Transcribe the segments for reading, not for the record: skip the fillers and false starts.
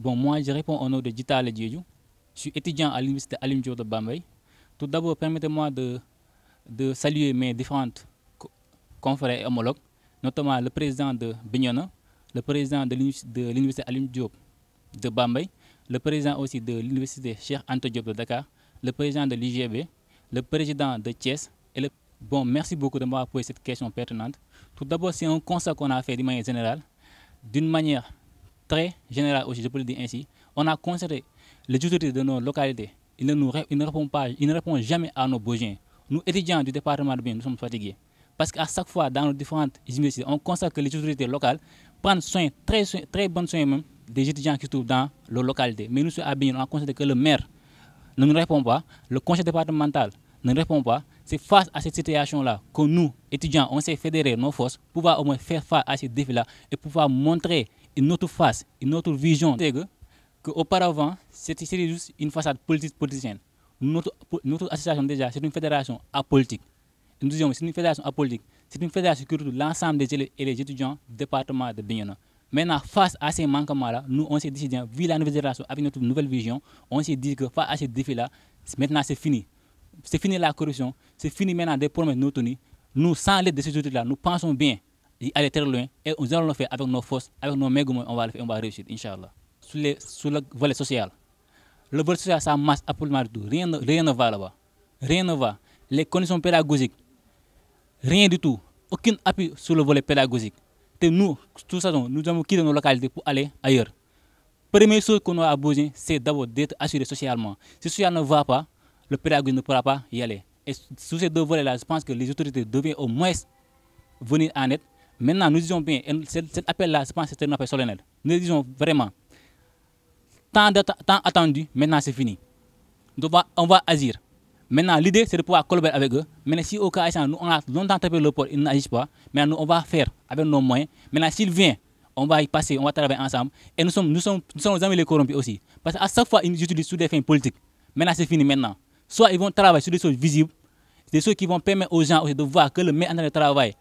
Bon, moi, je réponds au nom de Djita Diédhiou. Je suis étudiant à l'université Alioune Diop de Bambey. Tout d'abord, permettez-moi de saluer mes différentes confrères et homologues, notamment le président de Bignona, le président de l'université Alioune Diop de Bambey, le président aussi de l'université Cheikh Anta Diop de Dakar, le président de l'IGB, le président de Thiès. Bon, merci beaucoup de m'avoir posé cette question pertinente. Tout d'abord, c'est un constat qu'on a fait d'une manière générale. D'une manière très générale aussi, je peux le dire ainsi. On a constaté les autorités de nos localités. Ils ne répondent jamais à nos besoins. Nous, étudiants du département de Bignona, nous sommes fatigués. Parce qu'à chaque fois, dans nos différentes universités, on constate que les autorités locales prennent très bon soin même des étudiants qui se trouvent dans leur localité. Mais nous, à Bignona, on a constaté que le maire ne nous répond pas, le conseil départemental ne répond pas. C'est face à cette situation-là que nous, étudiants, on s'est fédéré nos forces pour pouvoir au moins faire face à ces défis-là et pouvoir montrer une autre face, une autre vision. Qu'auparavant, c'était juste une façade politicienne. Notre association, déjà, c'est une fédération apolitique. Nous disons c'est une fédération apolitique. C'est une fédération qui regroupe l'ensemble des élèves et des étudiants du département de Bignona. Maintenant, face à ces manquements-là, nous, on s'est décidé, vu la nouvelle génération, avec notre nouvelle vision, on s'est dit que face à ces défis-là, maintenant, c'est fini. C'est fini la corruption, c'est fini maintenant des promesses non tenues. Nous, sans l'aide de ces autorités-là, nous pensons bien aller très loin et nous allons le faire avec nos forces, avec nos méga moyens, on va le faire, on va réussir, Inch'Allah. Sur le volet social, le volet social, ça masse absolument tout. Rien ne va là-bas. Rien ne va. Les conditions pédagogiques, rien du tout. Aucun appui sur le volet pédagogique. Et nous, tout ça, nous avons quitté nos localités pour aller ailleurs. Première chose qu'on a besoin, c'est d'abord d'être assuré socialement. Si social ne va pas, le pédagogue ne pourra pas y aller. Et sur ces deux volets-là, je pense que les autorités devaient au moins venir en aide. Maintenant, nous disons bien, cet appel-là, je pense que c'est un appel solennel. Nous disons vraiment, tant attendu, maintenant c'est fini. Donc on va agir. Maintenant, l'idée, c'est de pouvoir collaborer avec eux. Maintenant, si au cas où nous on a longtemps tapé le port, ils n'agissent pas. Maintenant, nous, on va faire avec nos moyens. Maintenant, s'il vient, on va y passer, on va travailler ensemble. Et nous sommes jamais les corrompus aussi. Parce qu'à chaque fois, ils nous utilisent sous des fins politiques. Maintenant, c'est fini maintenant. Soit ils vont travailler sur des choses visibles, des choses qui vont permettre aux gens aussi de voir que le maire est en train de travailler.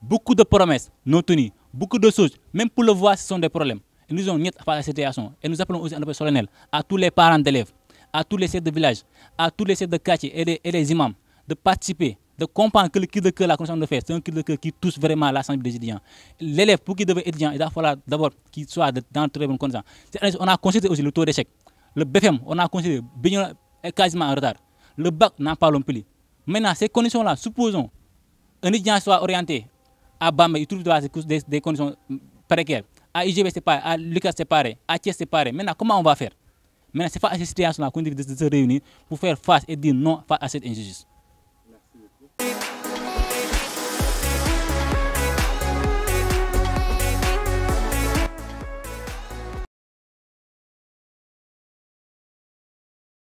Beaucoup de promesses non tenues, beaucoup de choses, même pour le voir, ce sont des problèmes. Et nous avons mis à cette situation. Et nous appelons aussi un appel solennel à tous les parents d'élèves, à tous les chefs de village, à tous les chefs de quartier et les imams de participer, de comprendre que le cri de cœur, la conscience de faire, c'est un cri de cœur qui touche vraiment l'ensemble des étudiants. L'élève, pour qu'il devienne étudiant, il va falloir d'abord qu'il soit dans de très bonnes conditions. On a considéré aussi le taux d'échec. Le BFM, on a considéré Bignona est quasiment en retard. Le bac n'en parlons plus. Maintenant, ces conditions-là, supposons un étudiant soit orienté à Bambey, il trouve des conditions précaires. À IGB, c'est pareil. À Lucas, c'est pareil. À Thiès, c'est pareil. Maintenant, comment on va faire? Maintenant, c'est face à cette situation-là qu'on dit de se réunir pour faire face et dire non face à cette injustice.